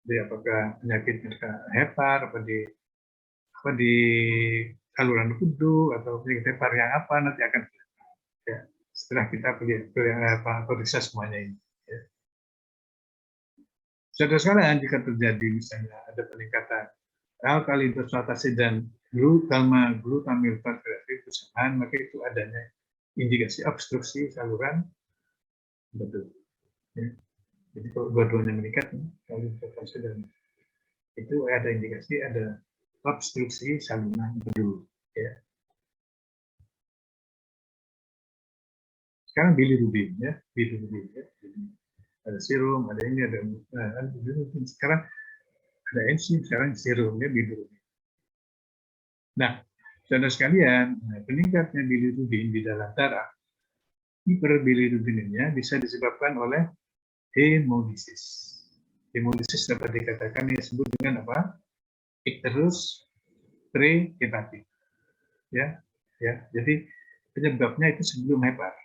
Jadi apakah penyakit hepar, apa di saluran bedu atau penyakit hepar yang apa, nanti akan, ya, setelah kita periksa semuanya ini. Ya. Saudara sekalian, jika terjadi misalnya ada peningkatan alkalin fosfatase dan gamma glutamil tartrate bersamaan, maka itu adanya indikasi obstruksi saluran bedu. Ya. Jadi kalau dua-duanya meningkat, alkalin fosfatase dan itu ada indikasi ada obstruksi saluran bedu. Ya. Sekarang bilirubin, ya, bilirubin, ya. Ada serum, ada ini, ada bilirubin. Sekarang ada enzim, sekarang serumnya bilirubin. Nah, saudara sekalian, peningkatnya bilirubin di dalam darah, hiperbilirubinemia bisa disebabkan oleh hemolisis. Hemolisis dapat dikatakan disebut dengan apa? Icterus prehepatic. Ya, ya. Jadi penyebabnya itu sebelum hepar.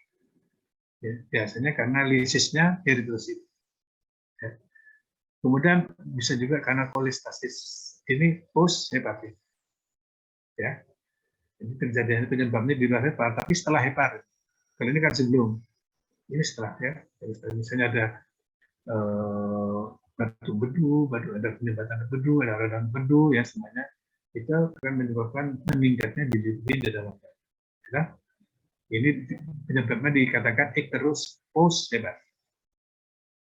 Ya, biasanya karena lisisnya eritrosit. Ya. Kemudian bisa juga karena kolestasis. Ini post hepatik. Ya. Jadi kejadian penyebabnya di luar hepar, tapi setelah hepar. Kalau ini kan sebelum. Ini setelah, ya. Jadi misalnya ada batu bedu, ada penyebatan bedu, ada radang bedu, ya, semuanya itu akan menyebabkan meningkatnya bilirubin di dalam darah. Ya. Ini penyebabnya dikatakan icterus post hepatic.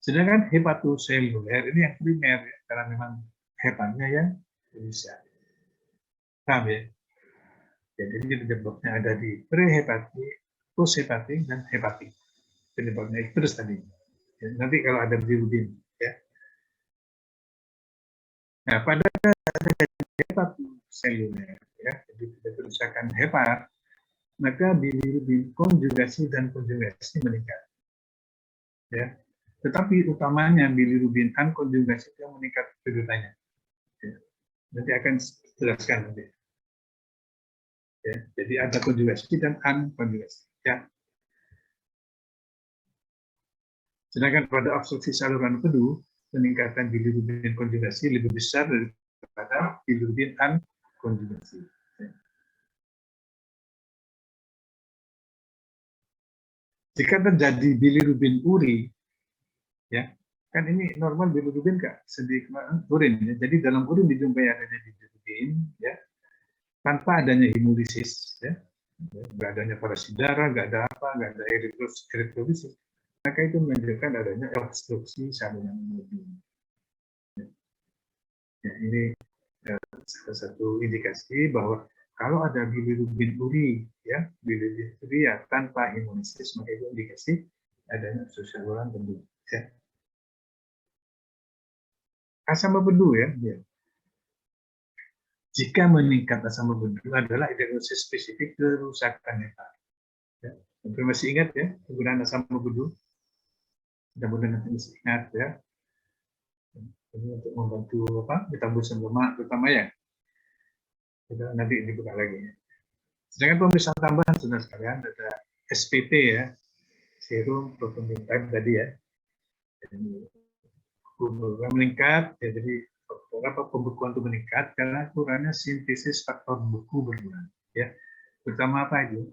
Sedangkan hepatoseluler ini yang primer, ya, karena memang heparnya yang bisa. Paham, ya? Jadi ini penyebabnya ada di prehepatik, posthepatik, dan hepatik. Penyebabnya itu terus tadi. Ya, nanti kalau ada bilirubin, ya. Nah, pada hepatoseluler, ya, jadi kerusakan hepar, maka bilirubin konjugasi dan konjugasi meningkat. Ya. Tetapi utamanya bilirubin unkonjugasi yang meningkat kedudukannya. Ya. Nanti akan jelaskan nanti. Ya. Jadi ada konjugasi dan unkonjugasi. Ya. Sedangkan pada obstruksi saluran bedu, peningkatan bilirubin konjugasi lebih besar daripada bilirubin unkonjugasi. Jika terjadi bilirubin uri, ya, kan ini normal bilirubin nggak sedih urin ya. Jadi dalam urin dijumpai adanya bilirubin ya, tanpa adanya hemolisis ya, nggak adanya parasi darah, nggak ada apa, nggak ada eritrosit, maka itu menunjukkan adanya obstruksi saluran bilirubin. Ya, ini salah satu indikasi bahwa kalau ada bilirubin uri ya, bilirubin uria tanpa hemolisis, maka itu indikasi adanya obstruksi saluran bendu. Ya. Asam membedu ya. Jika meningkat asam membedu adalah diagnosis spesifik kerusakan hepar. Ya. Mungkin masih ingat ya penggunaan asam membedu? Mudah-mudahan nanti masih ingat ya. Ini untuk membantu metabolisme lemak terutama ya. Kita nanti dibuka lagi. Ya. Sedangkan pemeriksaan tambahan sudah sekalian ada SPT ya, serum protein type tadi ya. Jadi, meningkat ya, jadi beberapa pembekuan itu meningkat karena kurangnya sintesis faktor beku berkurang ya. Terutama apa itu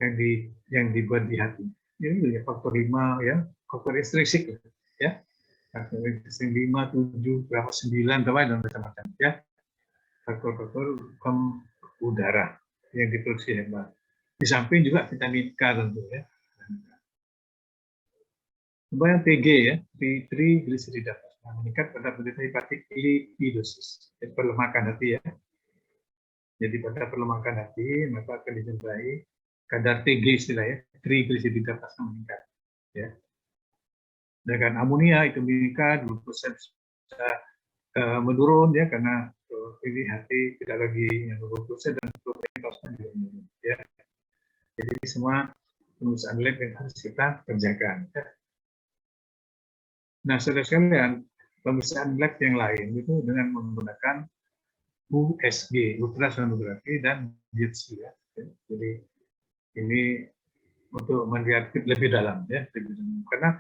yang dibuat di hati. Ini ya faktor 5 ya, faktor intrinsik ya. Faktor intrinsik 5, 7, berapa 9 dan macam-macam ya. Faktor-faktor udara yang diproduksi hebat. Di samping juga vitamin K tentu ya. Kemudian TG ya, triglycerida meningkat pada penderita hepatik lipidosis, perlemakan hati ya. Jadi pada perlemakan hati maka akan dijumpai kadar TG istilahnya, triglycerida plasma meningkat. Ya. Dengan amonia itu meningkat, glukosa bisa menurun ya karena ini hati tidak lagi yang glukosa dan protein plasma juga menurun. Ya. Jadi semua pemeriksaan lab yang harus kita kerjakan. Ya. Nah, saudara sekalian, pemeriksaan lab yang lain itu dengan menggunakan USG, ultrasonografi dan biopsi ya. Jadi ini untuk melihat lebih dalam ya, karena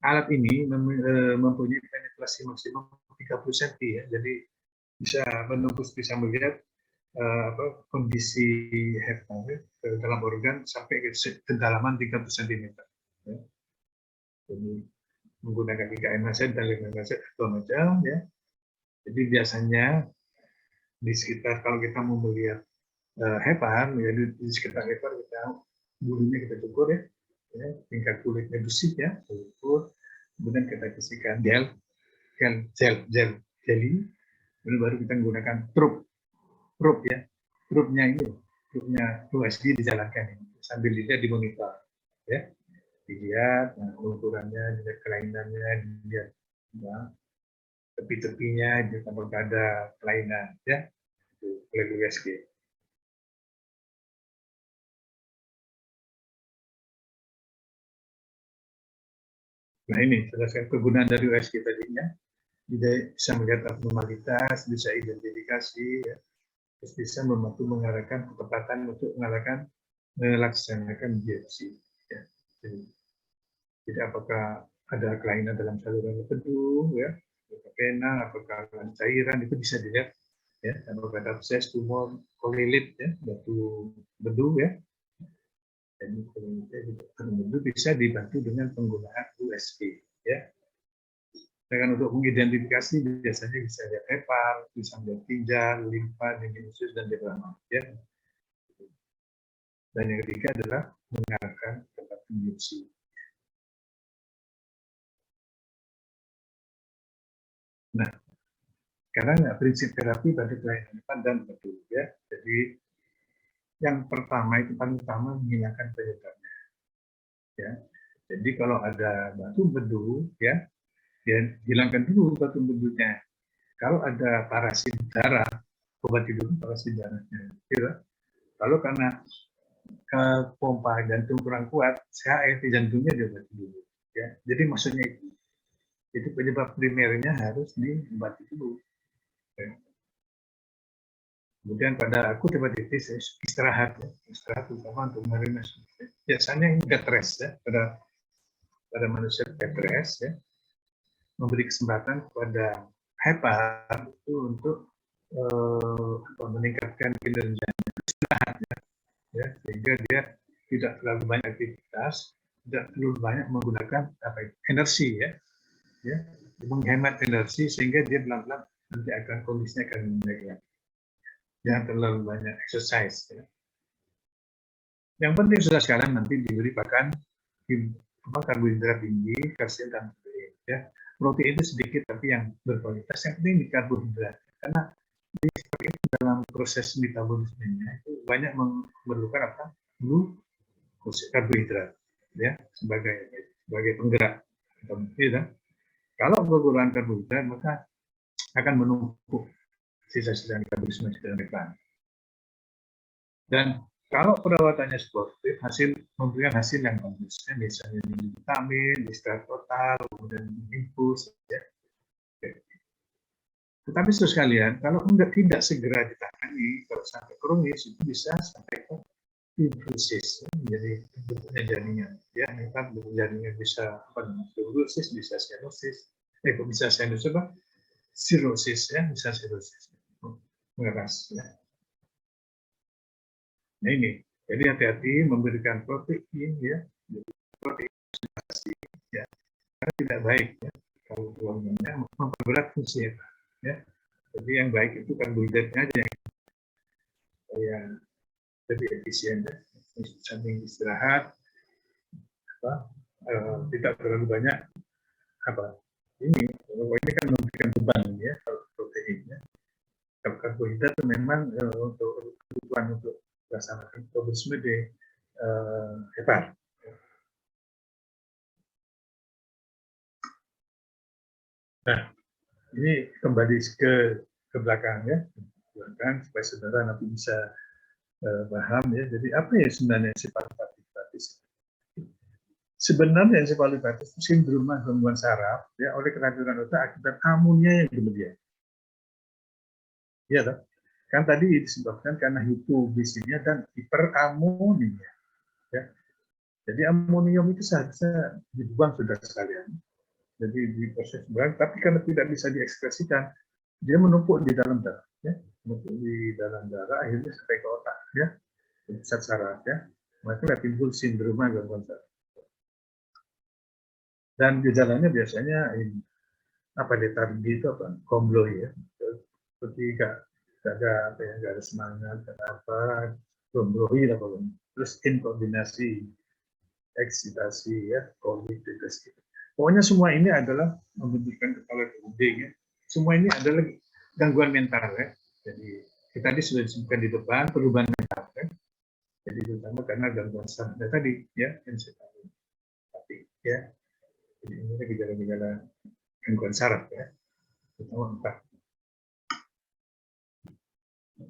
alat ini mempunyai penetrasi maksimum 30 cm ya, jadi bisa menembus, bisa melihat kondisi hepar dalam organ sampai ke kedalaman 30 cm. Ya. Jadi menggunakan IKN laser dan laser laser atau macam ya. Jadi biasanya di sekitar kalau kita mau melihat hepar, ya di sekitar hepar kita bulunya kita cukur ya, tingkat kulitnya bersih ya, ukur, kemudian kita kasihkan gel, jelly, kemudian baru kita menggunakan probe ya, probe-nya USG dijalankan ini, sambil dilihat dimonitor ya. Dilihat ukurannya, dilihat kelainannya, dilihat ya, tepi-tepinya, apakah ada kelainan ya, itu oleh USG. Nah ini berdasarkan kegunaan dari USG tadinya, bisa melihat abnormalitas, bisa identifikasi, ya, terus bisa membantu mengarahkan ketepatan untuk melaksanakan biopsi. Ya. Jadi apakah ada kelainan dalam saluran empedu, ya, apakah pena, apakah ada cairan, itu bisa dilihat, ya, apakah ada abses, tumor, kolilit, ya, batu bedu, ya, dan itu bisa dibantu dengan penggunaan USG, ya. Dengan untuk mengidentifikasi biasanya bisa lihat hepar, bisa lihat ginjal, limfa, usus dan diafragma, ya. Dan yang ketiga adalah mengarahkan tempat biopsi. Nah, sekarang prinsip terapi pada kelainan hepar dan betul ya. Jadi yang pertama itu paling utama menghilangkan penyebabnya. Ya. Jadi kalau ada batu bedu ya, hilangkan dulu batu bedunya. Kalau ada parasit darah, obati dulu parasit darahnya. Ya. Lalu karena ke pompa jantung kurang kuat, CHF jantungnya diobati dulu. Ya. Jadi maksudnya itu penyebab primernya harus diobati dulu. Ya. Kemudian pada akut hepatitis istirahat, ya. Istirahat terutama untuk marinasi. Biasanya ini bed rest ya, pada manusia bed rest ya, memberi kesempatan kepada hepar itu untuk meningkatkan kinerja istirahat ya, sehingga dia tidak terlalu banyak aktivitas tidak terlalu banyak menggunakan energi ya, menghemat energi sehingga dia pelan-pelan nanti akan kondisinya akan membaik. Jangan terlalu banyak exercise. Ya. Yang penting sudah sekarang nanti diberi pakan karbohidrat tinggi, kalsium dan protein. Ya. Protein itu sedikit tapi yang berkualitas. Yang penting di karbohidrat karena dalam proses metabolismenya itu banyak memerlukan karbohidrat ya sebagai penggerak. Ya. Kalau kekurangan karbohidrat maka akan menumpuk sisa-sisa metabolisme di dalam depan. Dan kalau perawatannya sportif, memberikan hasil yang bagus, ya, misalnya vitamin, istirahat total, kemudian infus. Ya. Tetapi sekalian, kalau tidak segera ditangani, kalau sampai kronis itu bisa sampai ke fibrosis, ya, jadi bentuknya jaringan. Ya, kan jaringan bisa fibrosis, bisa sianosis, bisa sianosis apa? Sirosis, ya, bisa sirosis, mengeras. Ya. Nah ini, jadi hati-hati memberikan protein, ya, protein ya, karena tidak baik, ya, kalau keluarganya memperberat fungsi ya. Jadi yang baik itu karbohidratnya aja yang lebih efisien, ya. Samping istirahat, tidak terlalu banyak ini kan memberikan beban ya kalau protein, ya. Kalau karbohidrat itu memang untuk kebutuhan untuk melaksanakan metabolisme di hepar. Nah, ini kembali ke belakang ya, supaya saudara nanti bisa paham ya. Jadi apa ya sebenarnya encephalitis? Sebenarnya encephalitis itu sindrom gangguan saraf ya oleh keracunan otak akibat amunnya yang berlebihan. Iya toh? Kan tadi disebabkan karena hipoglikemia dan hiperamonia. Ya. Jadi amonium itu seharusnya dibuang sudah sekalian. Jadi di proses buang, tapi karena tidak bisa diekspresikan, dia menumpuk di dalam darah. Ya. Menumpuk di dalam darah, akhirnya sampai ke otak. Ya. Pusat saraf. Ya. Maka timbul sindrom gangguan saraf. Dan gejalanya biasanya ini, letargi itu komlo ya. Seperti nggak ada semangat, komloi lah pokoknya. Terus inkoordinasi, eksitasi, ya, kolik, depresi. Pokoknya semua ini adalah membentukkan kepala berunding. Ya. Semua ini adalah gangguan mental. Ya. Jadi kita tadi sudah disebutkan di depan perubahan mental. Ya. Jadi terutama karena gangguan saraf tadi, ya, encephalitis. Ya. Jadi ini gejala-gejala gangguan saraf. Ya. Terutama 4.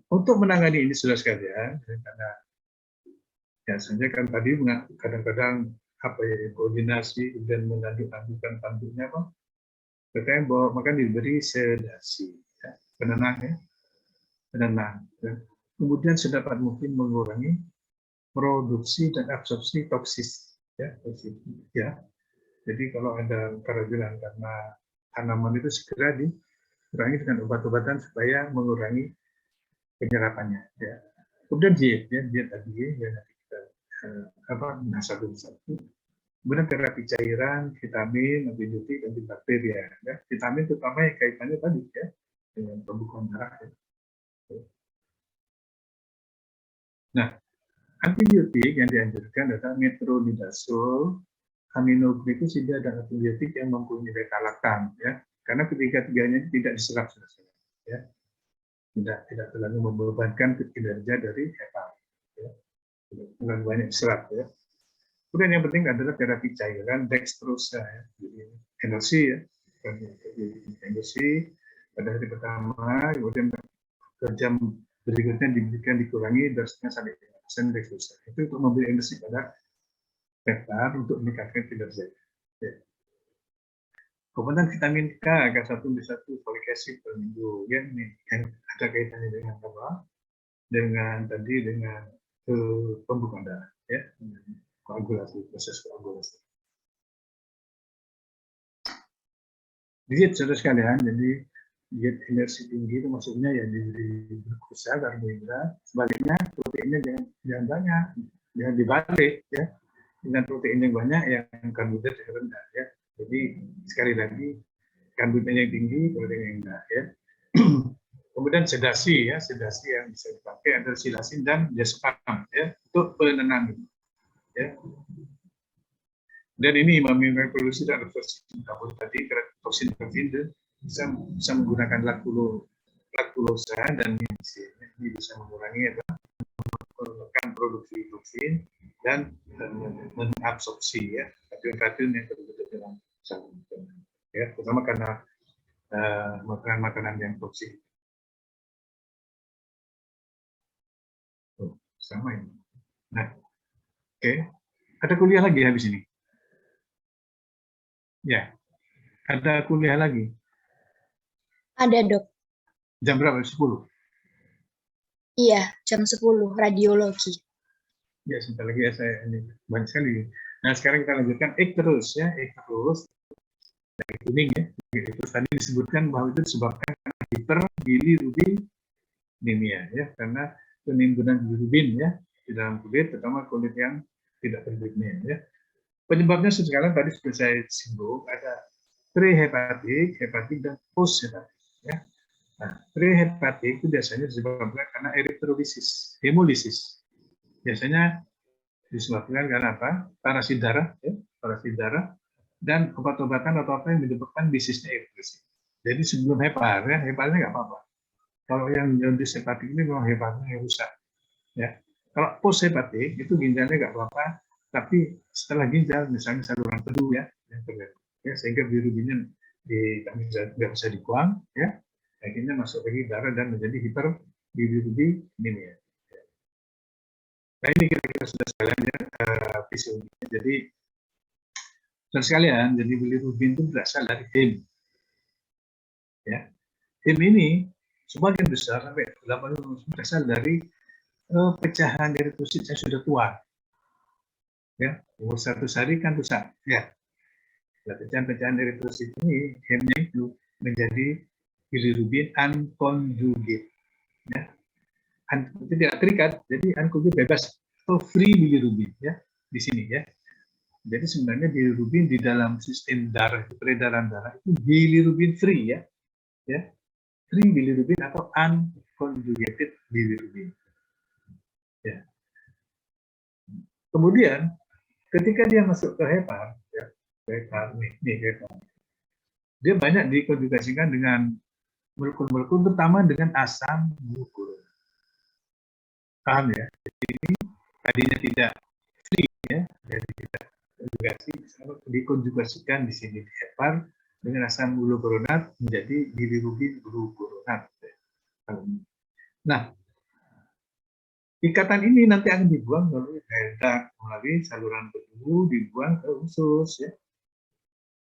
Untuk menangani ini sudah sekalian, karena biasanya kan tadi kadang-kadang koordinasi dan menaduk-adukkan tanduknya katanya bahwa maka diberi sedasi, ya, penenang ya, penenang. Ya. Kemudian sedapat mungkin mengurangi produksi dan absorpsi toksis, ya, ya. Jadi kalau ada keracunan karena tanaman itu segera dikurangi dengan obat-obatan supaya mengurangi penyerapannya. Ya. Kemudian diet tadi ya nanti kita satu-satu. Kemudian terapi cairan, vitamin, antibiotik, antibakteri ya. Vitamin terutama yang kaitannya tadi ya dengan pembukaan darah. Ya. Nah, antibiotik yang dianjurkan adalah metronidazol, aminoglikosida dan antibiotik yang mempunyai beta-laktam ya. Karena ketiga-tiganya tidak diserap ya. Tidak terlalu membebankan kinerja dari hepar. Ya. Dengan banyak serat ya. Kemudian yang penting adalah terapi cairan dextrosa ya. Jadi energi ya. Energi pada hari pertama, kemudian ke jam berikutnya dikurangi dosisnya sampai 5% dextrosa. Itu untuk memberi energi pada hepar untuk meningkatkan kinerja. Ya. Kemudian vitamin K, K1, B1, folic acid per minggu. Ya, ini yang ada kaitannya dengan apa? Dengan pembukaan darah, ya, koagulasi, proses koagulasi. Diet saudara sekalian, jadi diet energi tinggi itu maksudnya ya diberi glukosa, karbohidrat, sebaliknya proteinnya jangan banyak, jangan dibalik, ya. dengan protein yang banyak, yang karbohidrat yang rendah ya. Jadi sekali lagi karbohidrat yang tinggi, protein yang rendah ya. Kemudian sedasi ya, sedasi yang bisa dipakai adalah silasin dan diazepam ya untuk penenang ya. Dan ini memimpin produksi dan reversi metabol tadi toksin kafein bisa menggunakan laktulosa dan mimicin. Ini bisa mengurangi menekan produksi toksin dan mengabsorpsi ya racun-racun yang terbentuk dalam saraf ya, terutama karena makanan-makanan yang toksik. Sama ini. Nah, oke. Ada kuliah lagi habis ini? Ya, ada kuliah lagi. Ada, Dok. Jam berapa? 10? Iya, jam 10, radiologi. Ya, sebentar lagi ya, saya ini banyak sekali. Nah, sekarang kita lanjutkan terus ya, terus. Dari kuning ya. Terus tadi disebutkan bahwa itu disebabkan hiperbilirubinemia ya, karena penimbunan bilirubin ya di dalam kulit, terutama kulit yang tidak berbilirubin ya. Penyebabnya sekarang tadi sudah saya singgung, ada prehepatik, hepatik, dan posthepatik. Ya. Nah, prehepatik itu biasanya disebabkan karena eritrolisis, hemolisis. Biasanya disebabkan karena apa? Parasit darah, ya, parasit darah, dan obat-obatan atau apa yang menyebabkan bisnisnya eritrosit. Jadi sebelum hepar, ya, heparnya nggak apa-apa. Kalau yang jaundice hepatik ini memang heparnya yang rusak. Ya. Kalau posthepatik itu ginjalnya nggak apa-apa, tapi setelah ginjal misalnya saluran pedu ya yang terganggu ya, sehingga bilirubinnya nggak bisa dibuang ya, akhirnya masuk lagi darah dan menjadi hiperbilirubinemia. Nah ini kira-kira sudah sekalian ya fisiologinya. Jadi sudah sekalian, jadi bilirubin itu berasal dari heme ya. Heme ini sebagian besar sampai 80% berasal dari pecahan eritrosit yang sudah tua. Ya, umur 100 hari kan rusak. Ya, pecahan-pecahan eritrosit ini hemnya itu menjadi bilirubin unconjugate. Ya, tidak terikat, jadi unconjugate bebas atau free bilirubin ya di sini ya. Jadi sebenarnya bilirubin di dalam sistem darah, peredaran darah itu bilirubin free ya, ya, free bilirubin atau unconjugated bilirubin. Ya. Kemudian ketika dia masuk ke hepar, ya, hepar nih hepar. Dia banyak dikonjugasikan dengan molekul-molekul, terutama dengan asam glukuron. Paham ya? Jadi ini tadinya tidak free ya, jadi tidak konjugasi, dikonjugasikan di sini di hepar dengan asam glukuronat menjadi bilirubin glukuronat. Nah, ikatan ini nanti akan dibuang melalui darah, melalui saluran pedu, dibuang ke usus ya.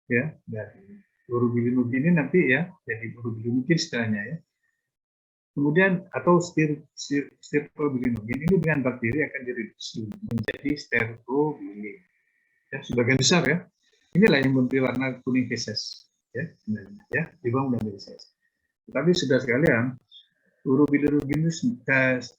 Ya, dari urobilirubin ini nanti ya, jadi urobilirubin istilahnya ya. Kemudian atau stercobilirubin ini dengan bakteri akan direduksi menjadi stercobilin. Ya, sebagian besar ya. Inilah yang memberi warna kuning feses ya, sebenarnya ya, dibuang dan feses. Tetapi sudah sekalian, urobilirubin itu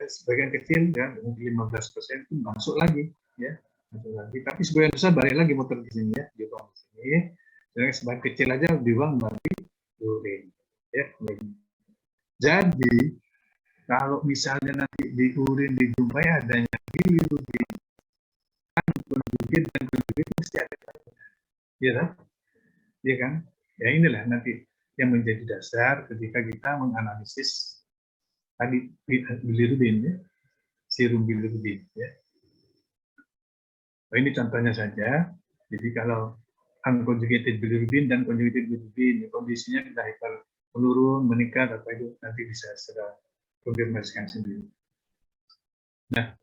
sebagian kecil ya, mungkin 15% itu masuk lagi ya, masuk lagi. Tapi sebagian besar balik lagi muter di sini ya, dibuang di sini. Dan sebagian kecil aja dibuang melalui urin ya. Jadi kalau misalnya nanti di urin dijumpai adanya bilirubin dan konjugate mesti ada, ya kan? Ya kan? Ya inilah nanti yang menjadi dasar ketika kita menganalisis tadi bilirubin ya, serum bilirubin ya. Nah, ini contohnya saja. Jadi kalau unconjugated bilirubin dan conjugated bilirubin kondisinya kita hyper menurun, meningkat, apa itu nanti bisa secara konfirmasikan sendiri. Nah,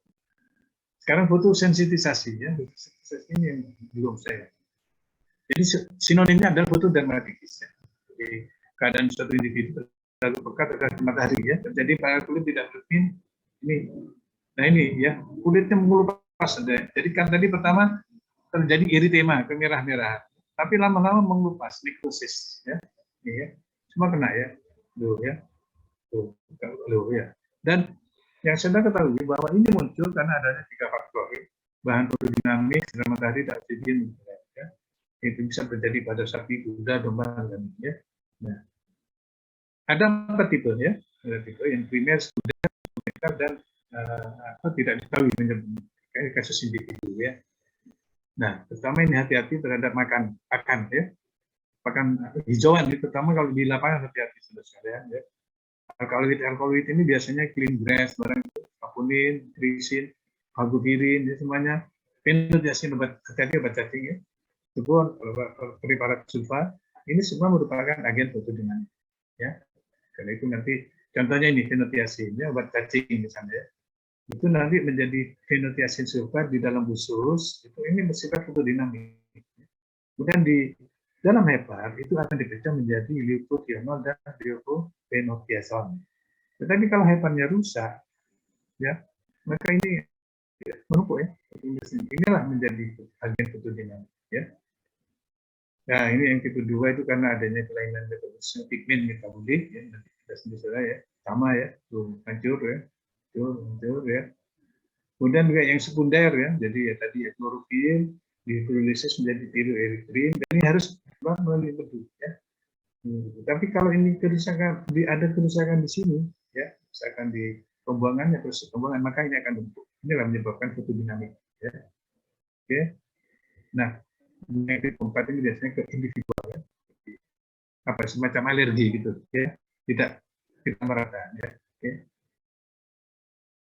sekarang fotosensitisasi ya, fotosensitisasi ini yang belum saya. Jadi sinonimnya adalah fotodermatitis ya. Jadi keadaan suatu individu terlalu pekat terhadap matahari ya, terjadi pada kulit tidak bermin ini. Nah ini ya, kulitnya mengelupas. Jadi kan tadi pertama terjadi eritema, kemerah-merahan, tapi lama-lama mengelupas, nekrosis ya. Ini ya, semua kena ya, tuh ya, tuh ya. Dan yang saya ketahui bahwa ini muncul karena adanya 3 faktor. Ya. bahan fotodinamik sinar matahari dan oksigen, ya. Itu bisa terjadi pada sapi, kuda, domba, dan ya. Nah, ada 4 tipe ya, ada tipe yang primer, sekunder, dan tidak diketahui kayak kasus individu ya. Nah, pertama ini hati-hati terhadap pakan ya, pakan hijauan, terutama kalau di lapangan hati-hati sekalian ya. Alkaloid ini biasanya clean grass, barang itu, saponin, trisin, albumirin, ya semuanya. Fenodiazin, hati-hati obat cacing ya. Itu pun preparat sulfa, ini semua merupakan agen fotodinamik ya. Karena itu nanti contohnya ini fenotiazin ya, obat cacing misalnya ya. Itu nanti menjadi fenotiazin sulfat di dalam usus, itu ini bersifat fotodinamik. Kemudian di dalam hepar itu akan dipecah menjadi lipothionol dan liopenotiazon. Tetapi kalau heparnya rusak, ya maka ini menumpuk ya. Inilah menjadi agen fotodinamik ya. Nah ini yang tipe 2 itu karena adanya kelainan metabolisme pigmen metabolik ya, nanti kita sendiri ya, sama ya, tuh hancur ya, hancur ya. Kemudian juga yang sekunder ya, jadi ya tadi ya klorofil dihidrolisis menjadi piroeritrin, dan ini harus melalui bedu ya. Tapi kalau ini ada kerusakan di sini ya, misalkan di pembuangannya, proses pembuangan, maka ini akan lumpuh. Inilah menyebabkan fotodinamik ya. Oke. Nah, penyakit keempat ini biasanya ke individual ya. Semacam alergi gitu ya. Tidak merata ya. Oke.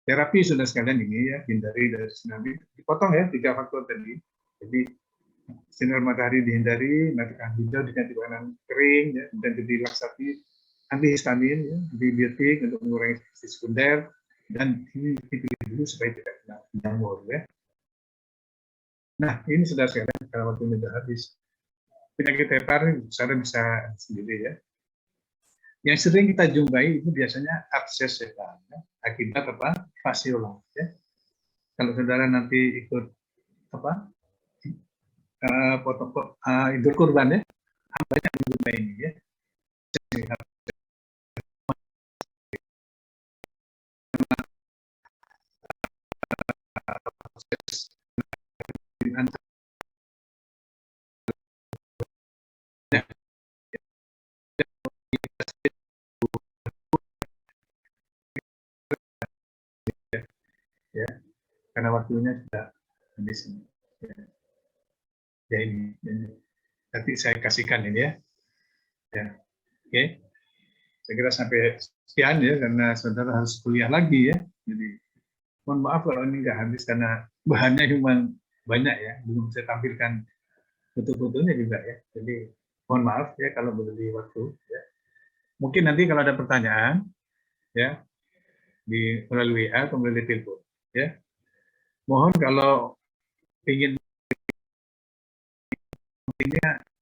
Terapi sudah sekalian ini ya, hindari dari sinar, dipotong ya 3 faktor tadi. Jadi sinar matahari dihindari, matikan hijau diganti warna kering, ya, dan jadi laksatif, antihistamin, ya, antibiotik untuk mengurangi infeksi sekunder, dan ini dipilih dulu supaya tidak kena jamur. Ya. Nah, ini sudah sekalian kalau waktunya sudah habis. Penyakit hepar saya bisa sendiri ya. Yang sering kita jumpai itu biasanya abses hepar, ya, akibat apa? Fasiola. Ya. Kalau saudara nanti ikut apa? Idul kurban ya, banyak menjumpai ini ya. Ya, karena waktunya sudah habis. Ya ini nanti saya kasihkan ini ya. Ya, oke. Saya kira sampai sekian ya, karena saudara harus kuliah lagi ya. Jadi mohon maaf kalau ini nggak habis karena bahannya cuma banyak ya, belum saya tampilkan foto-fotonya juga ya. Jadi mohon maaf ya kalau berlebih waktu. Ya. Mungkin nanti kalau ada pertanyaan ya melalui WA atau melalui telepon ya. Mohon kalau ingin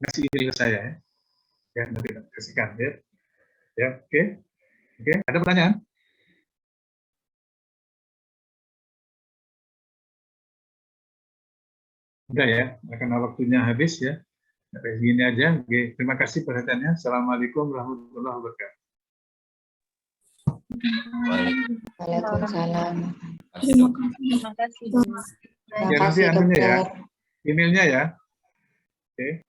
ngasih email ke saya ya. Ya nanti kasihkan ya. Ya, oke. Oke, ada pertanyaan? Udah ya, karena waktunya habis ya. Sampai segini aja. Oke, terima kasih perhatiannya. Assalamualaikum warahmatullahi wabarakatuh. Waalaikumsalam. Terima kasih. Terima Ya, nanti kasih, anunya ya, dokter. emailnya ya. Oke.